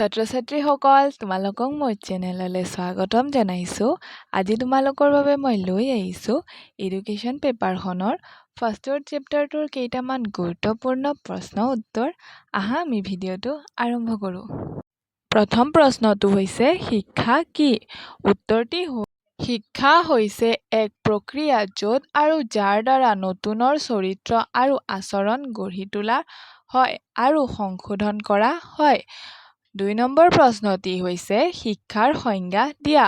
ছাত্ৰ-ছাত্ৰীসকল তোমালোকক মই চেনেললৈ স্বাগতম জনাইছোঁ। আজি তোমালোকৰ বাবে মই লৈ আহিছোঁ এডুকেশ্যন পেপাৰখনৰ ফাৰ্ষ্টৰ চেপ্টাৰটোৰ কেইটামান গুৰুত্বপূৰ্ণ প্ৰশ্ন উত্তৰ। আহা আমি ভিডিঅ'টো আৰম্ভ কৰোঁ। প্ৰথম প্ৰশ্নটো হৈছে শিক্ষা কি? উত্তৰটি হ'ল শিক্ষা হৈছে এক প্ৰক্ৰিয়া য'ত আৰু যাৰ দ্বাৰা নতুনৰ চৰিত্ৰ আৰু আচৰণ গঢ়ি তোলা হয় আৰু সংশোধন কৰা হয়। ২ নম্বৰ প্ৰশ্নটি হৈছে শিক্ষাৰ সংজ্ঞা দিয়া।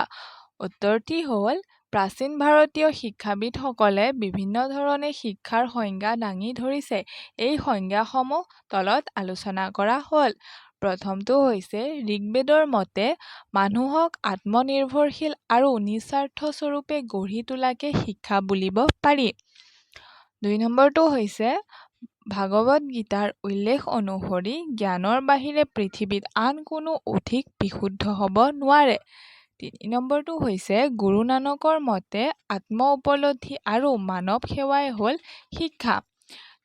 উত্তৰটি হ'ল প্ৰাচীন ভাৰতীয় শিক্ষাবিদসকলে বিভিন্ন ধৰণে শিক্ষাৰ সংজ্ঞা দাঙি ধৰিছে। এই সংজ্ঞাসমূহ তলত আলোচনা কৰা হ'ল। প্ৰথমটো হৈছে ঋগ্বেদৰ মতে মানুহক আত্মনিৰ্ভৰশীল আৰু নিস্বাৰ্থস্বৰূপে গঢ়ি তোলাকে শিক্ষা বুলিব পাৰি। ২ নম্বৰটো হৈছে ভাগৱত গীতাৰ উল্লেখ অনুসৰি জ্ঞানৰ বাহিৰে পৃথিৱীত আন কোনো অধিক বিশুদ্ধ হ'ব নোৱাৰে। ৩ নম্বৰটো হৈছে গুৰু নানকৰ মতে আত্ম উপলব্ধি আৰু মানৱ সেৱাই হ'ল শিক্ষা।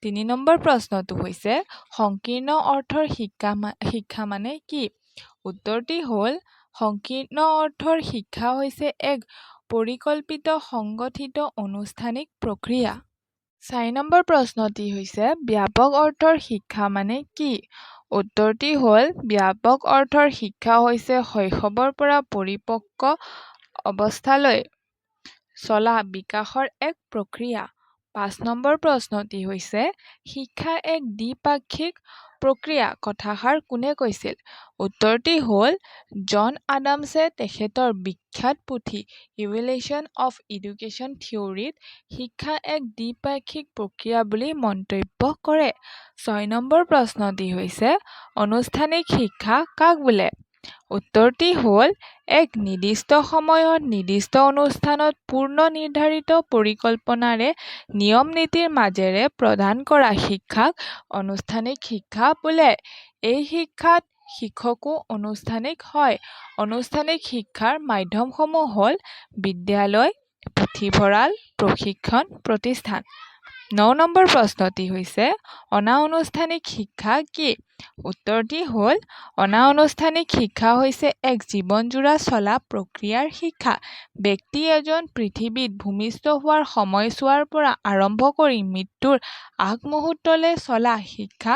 ৩ নম্বৰ প্ৰশ্নটো হৈছে সংকীৰ্ণ অৰ্থৰ শিক্ষা মানে কি? উত্তৰটি হ'ল সংকীৰ্ণ অৰ্থৰ শিক্ষা হৈছে এক পৰিকল্পিত সংগঠিত আনুষ্ঠানিক প্ৰক্ৰিয়া। ৪ নম্বৰ প্ৰশ্নটি হৈছে ব্যাপক অৰ্থৰ শিক্ষা মানে কি? উত্তৰটি হ'ল ব্যাপক অৰ্থৰ শিক্ষা হৈছে শৈশৱৰ পৰা পৰিপক্ক অৱস্থালৈ চলা বিকাশৰ এক প্ৰক্ৰিয়া। ৫ নম্বৰ প্ৰশ্নটি হৈছে শিক্ষা এক দ্বিপাক্ষিক প্ৰক্ৰিয়া কথাষাৰ কোনে কৈছিল? উত্তৰটি হ'ল জন আডামছে তেখেতৰ বিখ্যাত পুথি ইভলিউশ্যন অফ এডুকেশ্যন থিঅৰীত শিক্ষা এক দ্বিপাক্ষিক প্ৰক্ৰিয়া বুলি মন্তব্য কৰে। ৬ নম্বৰ প্ৰশ্নটি হৈছে আনুষ্ঠানিক শিক্ষা কাক বোলে? উত্তৰটি হ'ল এক নিৰ্দিষ্ট সময়ত নিৰ্দিষ্ট অনুষ্ঠানত পূৰ্ব নিৰ্ধাৰিত পৰিকল্পনাৰে নিয়ম নীতিৰ মাজেৰে প্ৰদান কৰা শিক্ষাক আনুষ্ঠানিক শিক্ষা বোলে। এই শিক্ষাত শিক্ষকো আনুষ্ঠানিক হয়। আনুষ্ঠানিক শিক্ষাৰ মাধ্যমসমূহ হ'ল বিদ্যালয়, পুথিভঁৰাল, প্ৰশিক্ষণ প্ৰতিষ্ঠান। ৯ নম্বৰ প্ৰশ্নটি হৈছে অনানুষ্ঠানিক শিক্ষা কি? উত্তৰটি হ'ল অনানুষ্ঠানিক শিক্ষা হৈছে এক জীৱনজোৰা চলা প্ৰক্ৰিয়াৰ শিক্ষা। ব্যক্তি এজন পৃথিৱীত ভূমিষ্ঠ হোৱাৰ সময়ছোৱাৰ পৰা আৰম্ভ কৰি মৃত্যুৰ আগমুহূৰ্তলৈ চলা শিক্ষা।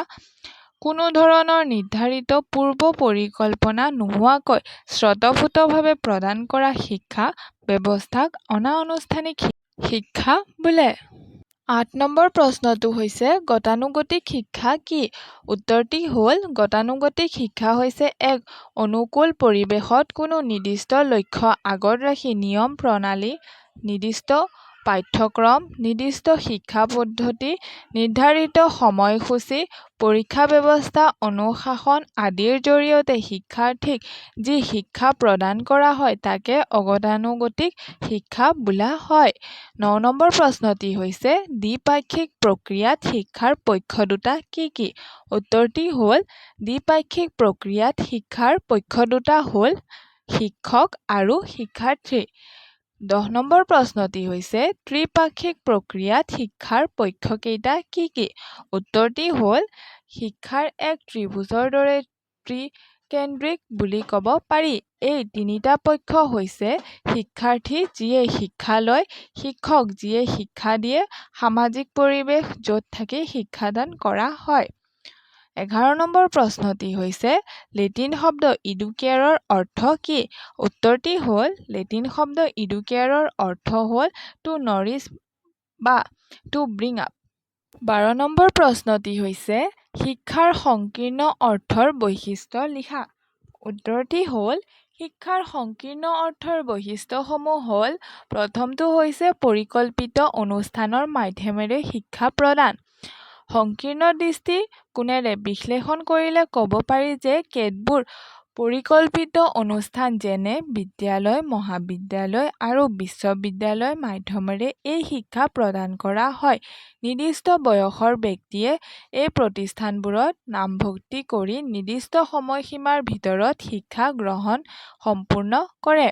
কোনো ধৰণৰ নিৰ্ধাৰিত পূৰ্ব পৰিকল্পনা নোহোৱাকৈ স্বতঃস্ফূৰ্তভাৱে প্ৰদান কৰা শিক্ষা ব্যৱস্থাক অনানুষ্ঠানিক শিক্ষা বোলে। ৮ নম্বৰ প্ৰশ্নটো হৈছে গতানুগতিক শিক্ষা কি? উত্তৰটি হ'ল গতানুগতিক শিক্ষা হৈছে এক অনুকূল পৰিৱেশত কোনো নিৰ্দিষ্ট লক্ষ্য আগত ৰাখি নিয়ম প্ৰণালী, নিৰ্দিষ্ট পাঠ্যক্ৰম, নিৰ্দিষ্ট শিক্ষা পদ্ধতি, নিৰ্ধাৰিত সময়সূচী, পৰীক্ষা ব্যৱস্থা, অনুশাসন আদিৰ জৰিয়তে শিক্ষাৰ্থীক যি শিক্ষা প্ৰদান কৰা হয় তাকে অগতানুগতিক শিক্ষা বোলা হয়। ৯ নম্বৰ প্ৰশ্নটি হৈছে দ্বিপাক্ষিক প্ৰক্ৰিয়াত শিক্ষাৰ পক্ষ দুটা কি কি? উত্তৰটি হ'ল দ্বিপাক্ষিক প্ৰক্ৰিয়াত শিক্ষাৰ পক্ষ দুটা হ'ল শিক্ষক আৰু শিক্ষাৰ্থী। ১০ নম্বৰ প্ৰশ্নটি হৈছে ত্ৰিপাক্ষিক প্ৰক্ৰিয়াত শিক্ষাৰ পক্ষ কেইটা কি কি? উত্তৰটি হ'ল শিক্ষাৰ এক ত্ৰিভুজৰ দৰে ত্ৰিকেন্দ্ৰিক বুলি ক'ব পাৰি। এই তিনিটা পক্ষ হৈছে শিক্ষাৰ্থী যিয়ে শিক্ষা লয়, শিক্ষক যিয়ে শিক্ষা দিয়ে, সামাজিক পৰিৱেশ য'ত থাকি শিক্ষাদান কৰা হয়। ১১ নম্বৰ প্ৰশ্নটি হৈছে লেটিন শব্দ ইডুকেয়াৰৰ অৰ্থ কি? উত্তৰটি হ'ল লেটিন শব্দ ইডুকেয়াৰৰ অৰ্থ হ'ল টু নৰিছ বা টু ব্ৰিং আপ। ১২ নম্বৰ প্ৰশ্নটি হৈছে শিক্ষাৰ সংকীৰ্ণ অৰ্থৰ বৈশিষ্ট্য লিখা। উত্তৰটি হ'ল শিক্ষাৰ সংকীৰ্ণ অৰ্থৰ বৈশিষ্ট্যসমূহ হ'ল প্ৰথমটো হৈছে পৰিকল্পিত অনুষ্ঠানৰ মাধ্যমেৰে শিক্ষা প্ৰদান। সংকীৰ্ণ দৃষ্টিকোণেৰে বিশ্লেষণ কৰিলে ক'ব পাৰি যে কেতবোৰ পৰিকল্পিত অনুষ্ঠান যেনে বিদ্যালয়, মহাবিদ্যালয় আৰু বিশ্ববিদ্যালয়ৰ মাধ্যমেৰে এই শিক্ষা প্ৰদান কৰা হয়। নিৰ্দিষ্ট বয়সৰ ব্যক্তিয়ে এই প্ৰতিষ্ঠানবোৰত নামভৰ্তি কৰি নিৰ্দিষ্ট সময়সীমাৰ ভিতৰত শিক্ষা গ্ৰহণ সম্পূৰ্ণ কৰে।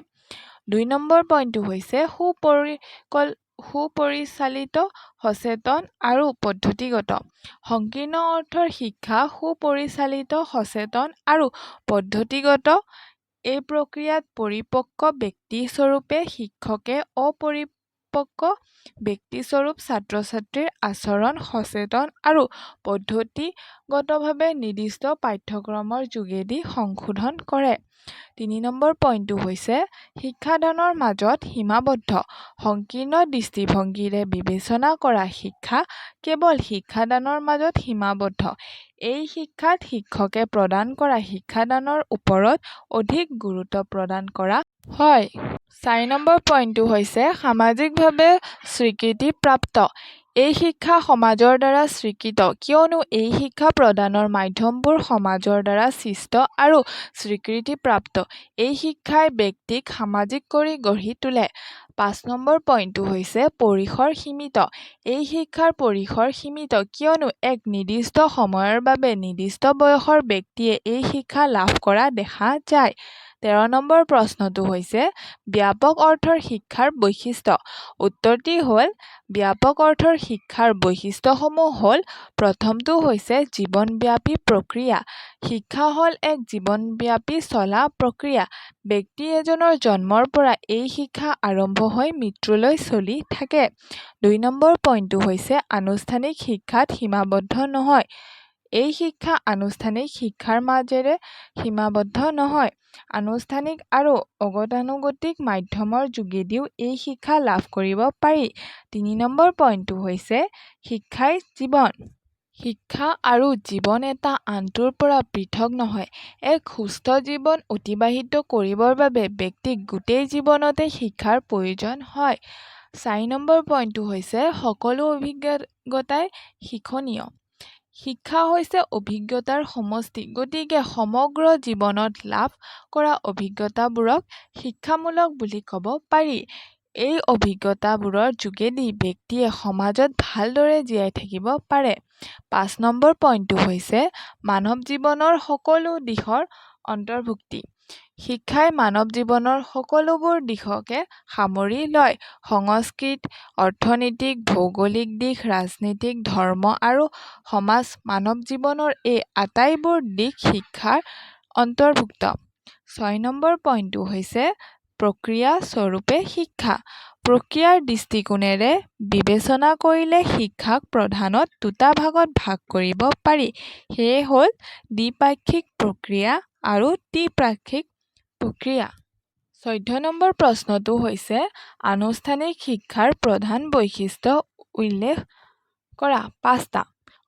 ২ নম্বৰ পইণ্টটো হৈছে সুপৰিচালিত সচেতন আৰু পদ্ধতিগত সংকীৰ্ণ অৰ্থৰ শিক্ষা সুপৰিচালিত সচেতন আৰু পদ্ধতিগত এই প্ৰক্ৰিয়াত পৰিপক্ক ব্যক্তিস্বৰূপে শিক্ষকে অপৰিপক্ক ব্যক্তিস্বৰূপ ছাত্ৰ-ছাত্ৰীৰ আচৰণ সচেতন আৰু পদ্ধতিগতভাৱে নিৰ্দিষ্ট পাঠ্যক্ৰমৰ যোগেদি সংশোধন কৰে। ৩ নম্বৰ পইণ্টটো হৈছে শিক্ষাদানৰ মাজত সীমাবদ্ধ সংকীৰ্ণ দৃষ্টিভংগীৰে বিবেচনা কৰা শিক্ষা কেৱল শিক্ষাদানৰ মাজত সীমাবদ্ধ। এই শিক্ষাত শিক্ষকে প্ৰদান কৰা শিক্ষাদানৰ ওপৰত অধিক গুৰুত্ব প্ৰদান কৰা হয়। ৪ নম্বৰ পইণ্টটো হৈছে সামাজিকভাৱে স্বীকৃতিপ্ৰাপ্ত এই শিক্ষা সমাজৰ দ্বাৰা স্বীকৃত কিয়নো এই শিক্ষা প্ৰদানৰ মাধ্যমবোৰ সমাজৰ দ্বাৰা সৃষ্ট আৰু স্বীকৃতিপ্ৰাপ্ত। এই শিক্ষাই ব্যক্তিক সামাজিক কৰি গঢ়ি তোলে। ৫ নম্বৰ পইণ্টটো হৈছে পৰিসৰ সীমিত এই শিক্ষাৰ পৰিসৰ সীমিত কিয়নো এক নিৰ্দিষ্ট সময়ৰ বাবে নিৰ্দিষ্ট বয়সৰ ব্যক্তিয়ে এই শিক্ষা লাভ কৰা দেখা যায়। ১৩ নম্বৰ প্ৰশ্নটো হৈছে ব্যাপক অৰ্থৰ শিক্ষাৰ বৈশিষ্ট্য। উত্তৰটি হ'ল ব্যাপক অৰ্থৰ শিক্ষাৰ বৈশিষ্ট্যসমূহ হ'ল প্ৰথমটো হৈছে জীৱনব্যাপী প্ৰক্ৰিয়া। শিক্ষা হ'ল এক জীৱনব্যাপী চলা প্ৰক্ৰিয়া। ব্যক্তি এজনৰ জন্মৰ পৰা এই শিক্ষা আৰম্ভ হৈ মৃত্যুলৈ চলি থাকে। ২ নম্বৰ পইণ্টটো হৈছে আনুষ্ঠানিক শিক্ষাত সীমাবদ্ধ নহয় এই শিক্ষা আনুষ্ঠানিক শিক্ষাৰ মাজেৰে সীমাবদ্ধ নহয়। আনুষ্ঠানিক আৰু অগতানুগতিক মাধ্যমৰ যোগেদিও এই শিক্ষা লাভ কৰিব পাৰি। ৩ নম্বৰ পইণ্টটো হৈছে শিক্ষাই জীৱন। শিক্ষা আৰু জীৱন এটা আনটোৰ পৰা পৃথক নহয়। এক সুস্থ জীৱন অতিবাহিত কৰিবৰ বাবে ব্যক্তিক গোটেই জীৱনতে শিক্ষাৰ প্ৰয়োজন হয়। ৪ নম্বৰ পইণ্টটো হৈছে সকলো অভিজ্ঞতাই শিক্ষণীয়। শিক্ষা হৈছে অভিজ্ঞতাৰ সমষ্টি গতিকে সমগ্ৰ জীৱনত লাভ কৰা অভিজ্ঞতাবোৰক শিক্ষামূলক বুলি ক'ব পাৰি। এই অভিজ্ঞতাবোৰৰ যোগেদি ব্যক্তিয়ে সমাজত ভালদৰে জীয়াই থাকিব পাৰে। ৫ নম্বৰ পইণ্টটো হৈছে মানৱ জীৱনৰ সকলো দিশৰ অন্তৰ্ভুক্তি। শিক্ষাই মানৱ জীৱনৰ সকলোবোৰ দিশকে সামৰি লয়। সংস্কৃতি অৰ্থনৈতিক ভৌগোলিক দিশ ৰাজনীতিক ধৰ্ম আৰু সমাজ মানৱ জীৱনৰ এই আটাইবোৰ দিশ শিক্ষাৰ অন্তৰ্ভুক্ত। ৬ নম্বৰ পইণ্টটো হৈছে প্ৰক্ৰিয়া স্বৰূপে শিক্ষা। প্ৰক্ৰিয়াৰ দৃষ্টিকোণেৰে বিবেচনা কৰিলে শিক্ষাক প্ৰধানত দুটা ভাগত ভাগ কৰিব পাৰি সেয়ে হ'ল দ্বিপাক্ষিক প্ৰক্ৰিয়া আৰু ত্ৰিপাক্ষিক প্ৰক্ৰিয়া। ১৪ নম্বৰ প্ৰশ্নটো হৈছে আনুষ্ঠানিক শিক্ষাৰ প্ৰধান বৈশিষ্ট্য উল্লেখ কৰা ৫টা।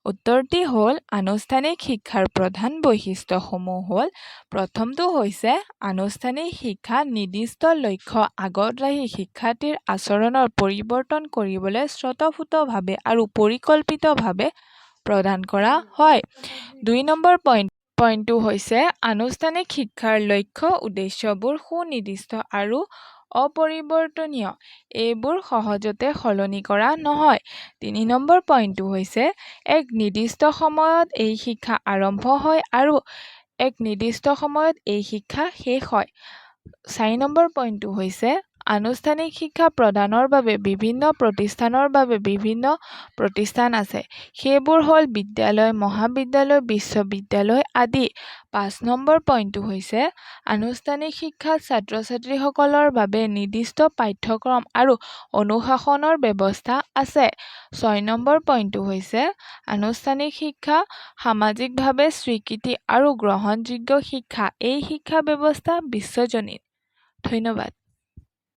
উত্তৰটি হ'ল আনুষ্ঠানিক শিক্ষাৰ প্ৰধান বৈশিষ্ট্যসমূহ হ'ল প্ৰথমটো হৈছে আনুষ্ঠানিক শিক্ষা নিৰ্দিষ্ট লক্ষ্য আগত ৰাখি শিক্ষাৰ্থীৰ আচৰণৰ পৰিৱৰ্তন কৰিবলৈ স্বতঃস্ফূৰ্তভাৱে আৰু পৰিকল্পিতভাৱে প্ৰদান কৰা হয়। ২ নম্বৰ পইণ্টটো হৈছে আনুষ্ঠানিক শিক্ষাৰ লক্ষ্য উদ্দেশ্যবোৰ সুনিৰ্দিষ্ট আৰু অপৰিৱৰ্তনীয় এইবোৰ সহজতে সলনি কৰা নহয়। ৩ নম্বৰ পইণ্টটো হৈছে এক নিৰ্দিষ্ট সময়ত এই শিক্ষা আৰম্ভ হয় আৰু এক নিৰ্দিষ্ট সময়ত এই শিক্ষা শেষ হয়। ৪ নম্বৰ পইণ্টটো হৈছে আনুষ্ঠানিক শিক্ষা প্ৰদানৰ বাবে বিভিন্ন প্ৰতিষ্ঠানৰ বাবে বিভিন্ন প্ৰতিষ্ঠান আছে সেইবোৰ হ'ল বিদ্যালয় মহাবিদ্যালয় বিশ্ববিদ্যালয় আদি। ৫ নম্বৰ পইণ্টটো হৈছে আনুষ্ঠানিক শিক্ষাত ছাত্ৰ-ছাত্ৰীসকলৰ বাবে নিৰ্দিষ্ট পাঠ্যক্ৰম আৰু অনুশাসনৰ ব্যৱস্থা আছে। ৬ নম্বৰ পইণ্টটো হৈছে আনুষ্ঠানিক শিক্ষা সামাজিকভাৱে স্বীকৃতি আৰু গ্ৰহণযোগ্য শিক্ষা এই শিক্ষা ব্যৱস্থা বিশ্বজনীন। ধন্যবাদ।